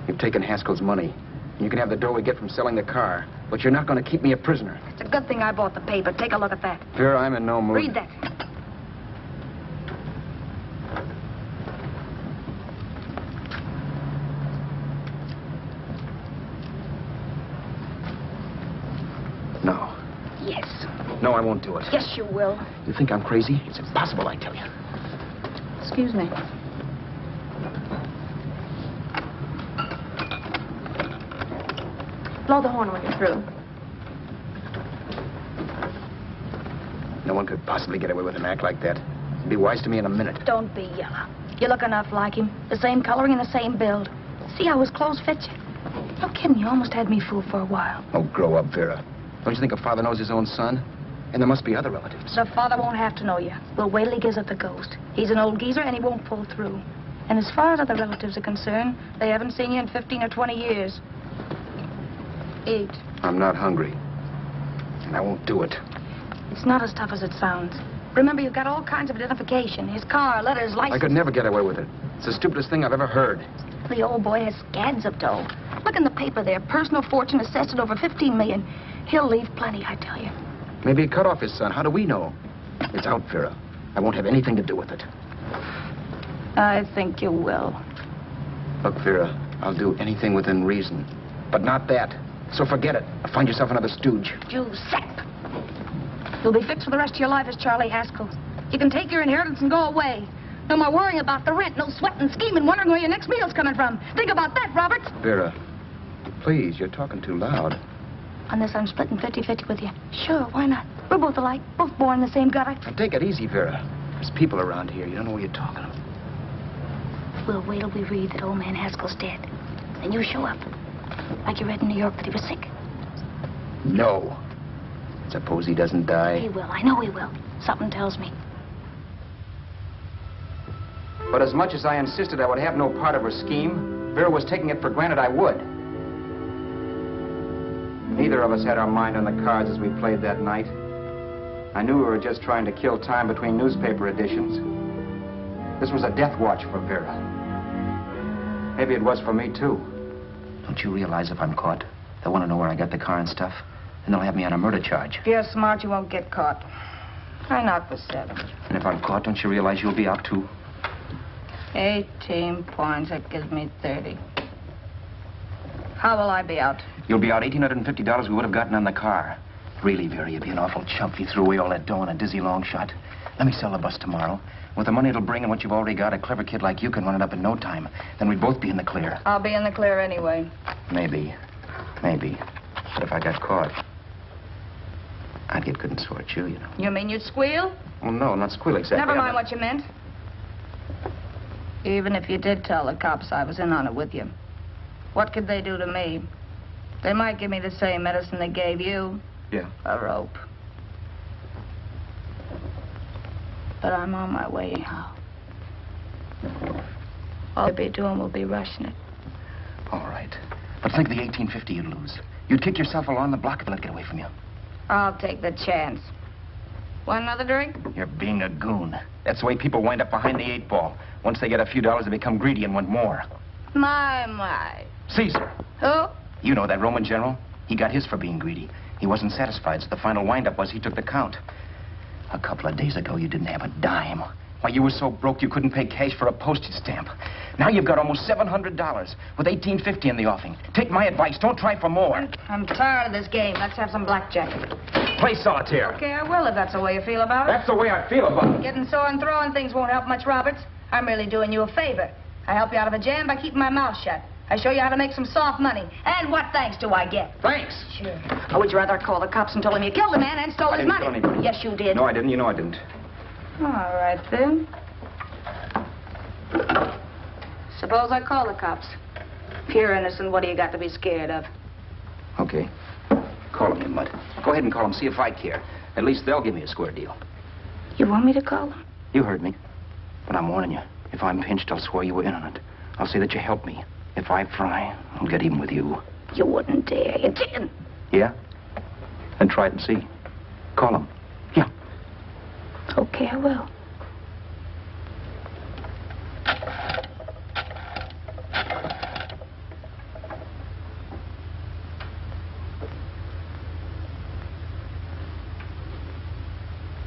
You've taken Haskell's money. And you can have the dough we get from selling the car. But you're not going to keep me a prisoner. It's a good thing I bought the paper. Take a look at that. Vera, I'm in no mood. Read that. No. Yes. No, I won't do it. Yes, you will. You think I'm crazy? It's impossible, I tell you. Excuse me. Blow the horn when you're through. No one could possibly get away with an act like that. Be wise to me in a minute. Don't be yellow. You look enough like him. The same coloring and the same build. See how his clothes fit you? No kidding, you almost had me fooled for a while. Oh, grow up, Vera. Don't you think a father knows his own son? And there must be other relatives. The father won't have to know you. We'll wait till he gives up the ghost. He's an old geezer and he won't pull through. And as far as other relatives are concerned, they haven't seen you in 15 or 20 years. Eat. I'm not hungry. And I won't do it. It's not as tough as it sounds. Remember, you've got all kinds of identification. His car, letters, license. I could never get away with it. It's the stupidest thing I've ever heard. The old boy has scads of dough. Look in the paper there. Personal fortune assessed at over $15 million. He'll leave plenty, I tell you. Maybe he cut off his son. How do we know? It's out, Vera. I won't have anything to do with it. I think you will. Look, Vera, I'll do anything within reason. But not that. So forget it. Find yourself another stooge. You sap. You'll be fixed for the rest of your life as Charlie Haskell. You can take your inheritance and go away. No more worrying about the rent, no sweating, scheming, wondering where your next meal's coming from. Think about that, Roberts. Vera, please, you're talking too loud. On this, I'm splitting 50-50 with you. Sure, why not? We're both alike, both born in the same gutter. Now, take it easy, Vera. There's people around here. You don't know what you're talking about. We'll wait till we read that old man Haskell's dead. Then you show up. Like you read in New York that he was sick. No. Suppose he doesn't die. He will. I know he will. Something tells me. But as much as I insisted I would have no part of her scheme, Vera was taking it for granted I would. Neither of us had our mind on the cards as we played that night. I knew we were just trying to kill time between newspaper editions. This was a death watch for Vera. Maybe it was for me, too. Don't you realize if I'm caught, they'll want to know where I got the car and stuff, and they'll have me on a murder charge. If you're smart, you won't get caught. I knock for 7. And if I'm caught, don't you realize you'll be out, too? 18 points. That gives me 30. How will I be out? You'll be out $1,850 we would have gotten on the car. Really, Vera, you'd be an awful chump if you threw away all that dough on a dizzy long shot. Let me sell the bus tomorrow. With the money it'll bring and what you've already got, a clever kid like you can run it up in no time. Then we'd both be in the clear. I'll be in the clear anyway. Maybe. Maybe. But if I got caught, I'd get good and sore at you, you know. You mean you'd squeal? Well, no, not squeal exactly. Never mind what you meant. Even if you did tell the cops I was in on it with you, what could they do to me? They might give me the same medicine they gave you. Yeah. A rope. But I'm on my way now. All I'll be doing will be rushing it. All right. But think of the $1,850 you'd lose. You'd kick yourself along the block if I let it get away from you. I'll take the chance. Want another drink? You're being a goon. That's the way people wind up behind the 8 ball. Once they get a few dollars, they become greedy and want more. My. Caesar. Who? You know that Roman general? He got his for being greedy. He wasn't satisfied, so the final wind-up was he took the count. A couple of days ago, you didn't have a dime. Why, you were so broke you couldn't pay cash for a postage stamp. Now you've got almost $700 with $1,850 in the offing. Take my advice. Don't try for more. I'm tired of this game. Let's have some blackjack. Play solitaire. Okay, I will if that's the way you feel about it. That's the way I feel about it. Getting sore and throwing things won't help much, Roberts. I'm really doing you a favor. I help you out of a jam by keeping my mouth shut. I show you how to make some soft money. And what thanks do I get? Thanks. Sure. Or would you rather call the cops and told them you killed the man and stole his money? I didn't kill anybody. Yes, you did. No, I didn't. You know I didn't. All right, then. Suppose I call the cops. If you're innocent, what do you got to be scared of? Okay. Call them, you mutt. Go ahead and call them, see if I care. At least they'll give me a square deal. You want me to call them? You heard me. But I'm warning you. If I'm pinched, I'll swear you were in on it. I'll say that you helped me. If I fry, I'll get even with you. You wouldn't dare. You didn't. Yeah? Then try it and see. Call them. Yeah. Okay, I will.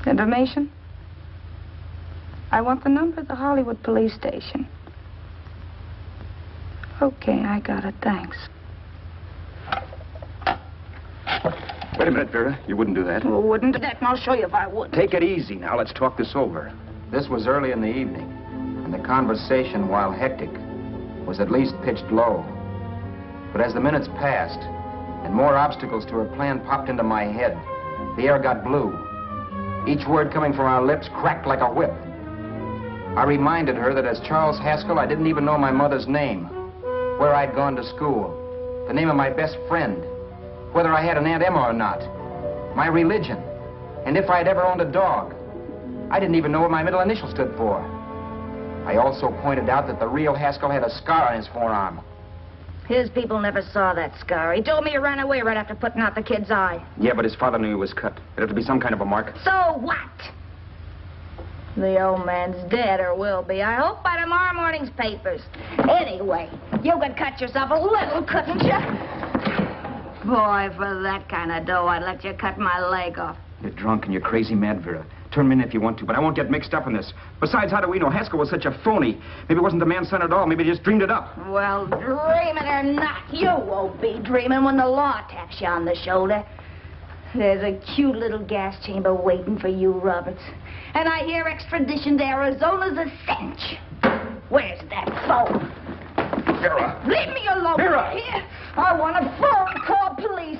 Information? I want the number of the Hollywood police station. Okay, I got it. Thanks. Wait a minute, Vera. You wouldn't do that. Well, wouldn't do that, and I'll show you if I would. Take it easy now. Let's talk this over. This was early in the evening, and the conversation, while hectic, was at least pitched low. But as the minutes passed, and more obstacles to her plan popped into my head, the air got blue. Each word coming from our lips cracked like a whip. I reminded her that as Charles Haskell, I didn't even know my mother's name, where I'd gone to school, the name of my best friend, whether I had an Aunt Emma or not, my religion, and if I'd ever owned a dog. I didn't even know what my middle initial stood for. I also pointed out that the real Haskell had a scar on his forearm. His people never saw that scar. He told me he ran away right after putting out the kid's eye. Yeah, but his father knew he was cut. It'd have to be some kind of a mark. So what? The old man's dead, or will be. I hope by tomorrow morning's papers. Anyway, you can cut yourself a little, couldn't you? Boy, for that kind of dough, I'd let you cut my leg off. You're drunk and you're crazy mad, Vera. Turn me in if you want to, but I won't get mixed up in this. Besides, how do we know Haskell was such a phony? Maybe it wasn't the man's son at all. Maybe he just dreamed it up. Well, dreaming or not, you won't be dreaming when the law taps you on the shoulder. There's a cute little gas chamber waiting for you, Roberts. And I hear extradition to Arizona's a cinch. Where's that phone? Vera! Leave me alone. Vera! Here. I want a phone. Call police.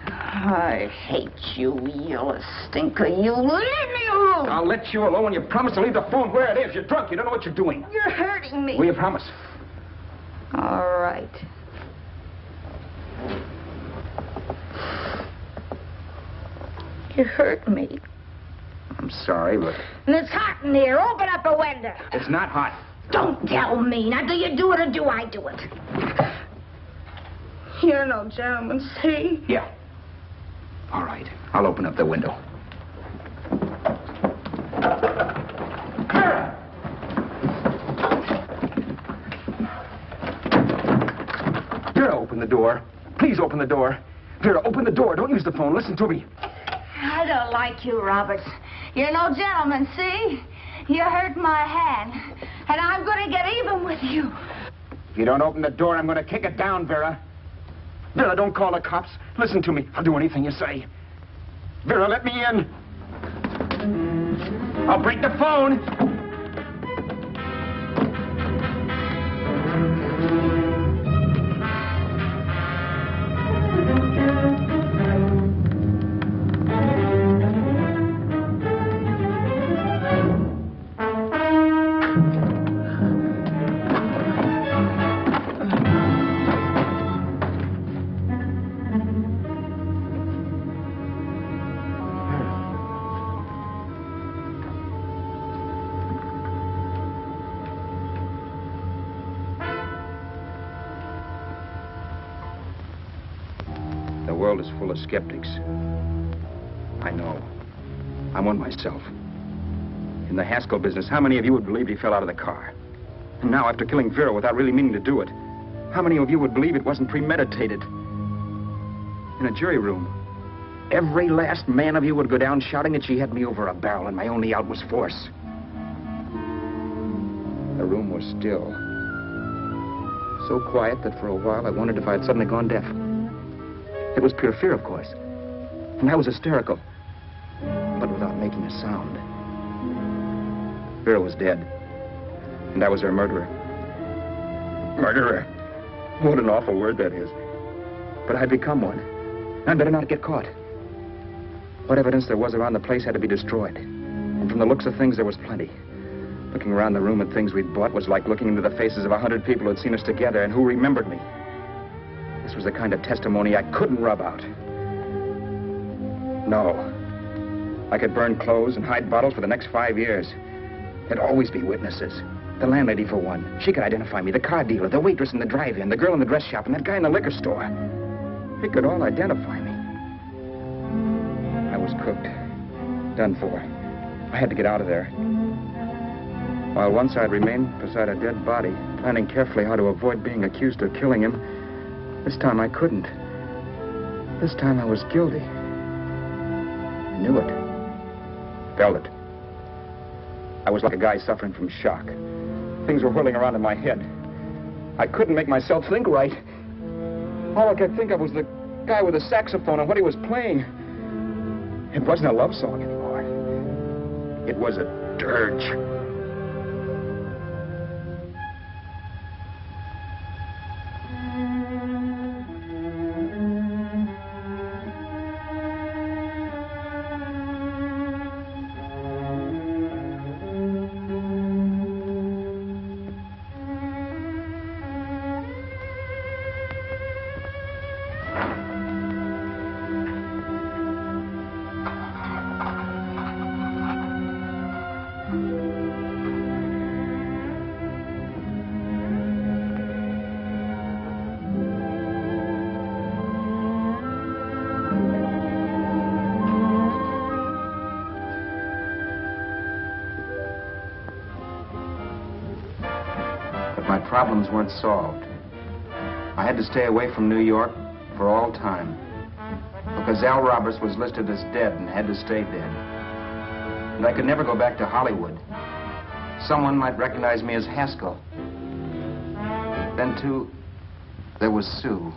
I hate you, yellow stinker. You leave me alone. I'll let you alone when you promise to leave the phone where it is. You're drunk. You don't know what you're doing. You're hurting me. Will you promise? All right. You hurt me. I'm sorry, but... And it's hot in here. Open up a window. It's not hot. Don't tell me. Now, do you do it or do I do it? You're no gentleman, see? Yeah. All right. I'll open up the window. open the door. Please open the door. Vera, open the door. Don't use the phone. Listen to me. I don't like you, Roberts. You're no gentleman, see? You hurt my hand, and I'm going to get even with you. If you don't open the door, I'm going to kick it down, Vera. Vera, don't call the cops. Listen to me. I'll do anything you say. Vera, let me in. I'll break the phone. The world is full of skeptics. I know. I'm one myself. In the Haskell business, how many of you would believe he fell out of the car? And now, after killing Vera without really meaning to do it, how many of you would believe it wasn't premeditated? In a jury room, every last man of you would go down shouting that she had me over a barrel and my only out was force. The room was still. So quiet that for a while I wondered if I had suddenly gone deaf. It was pure fear, of course. And I was hysterical, but without making a sound. Vera was dead, and I was her murderer. Murderer. What an awful word that is. But I'd become one. I'd better not get caught. What evidence there was around the place had to be destroyed. And from the looks of things, there was plenty. Looking around the room at things we'd bought was like looking into the faces of 100 people who had seen us together and who remembered me. This was the kind of testimony I couldn't rub out. No. I could burn clothes and hide bottles for the next 5 years. There'd always be witnesses. The landlady, for one. She could identify me. The car dealer, the waitress in the drive-in, the girl in the dress shop, and that guy in the liquor store. They could all identify me. I was cooked. Done for. I had to get out of there. While once I'd remained beside a dead body, planning carefully how to avoid being accused of killing him, this time I couldn't. This time I was guilty. I knew it. Felt it. I was like a guy suffering from shock. Things were whirling around in my head. I couldn't make myself think right. All I could think of was the guy with the saxophone and what he was playing. It wasn't a love song anymore. It was a dirge. Problems weren't solved. I had to stay away from New York for all time because Al Roberts was listed as dead and had to stay dead. And I could never go back to Hollywood. Someone might recognize me as Haskell. Then, too, there was Sue.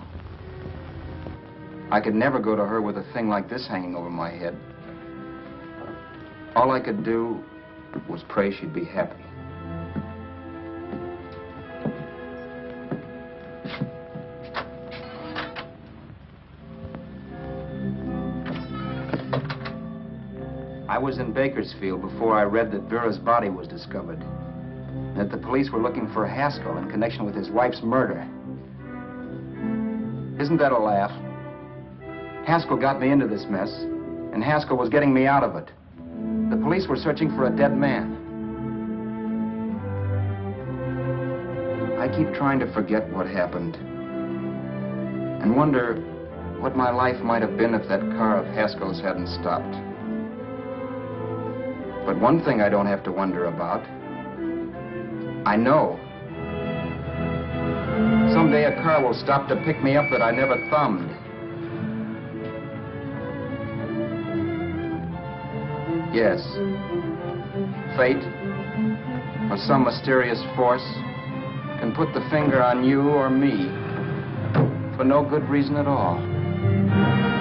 I could never go to her with a thing like this hanging over my head. All I could do was pray she'd be happy. I was in Bakersfield before I read that Vera's body was discovered, and that the police were looking for Haskell in connection with his wife's murder. Isn't that a laugh? Haskell got me into this mess, and Haskell was getting me out of it. The police were searching for a dead man. I keep trying to forget what happened, and wonder what my life might have been if that car of Haskell's hadn't stopped. But one thing I don't have to wonder about. I know. Someday someday a car will stop to pick me up that I never thumbed. Yes. Fate, or some mysterious force, can put the finger on you or me for no good reason at all.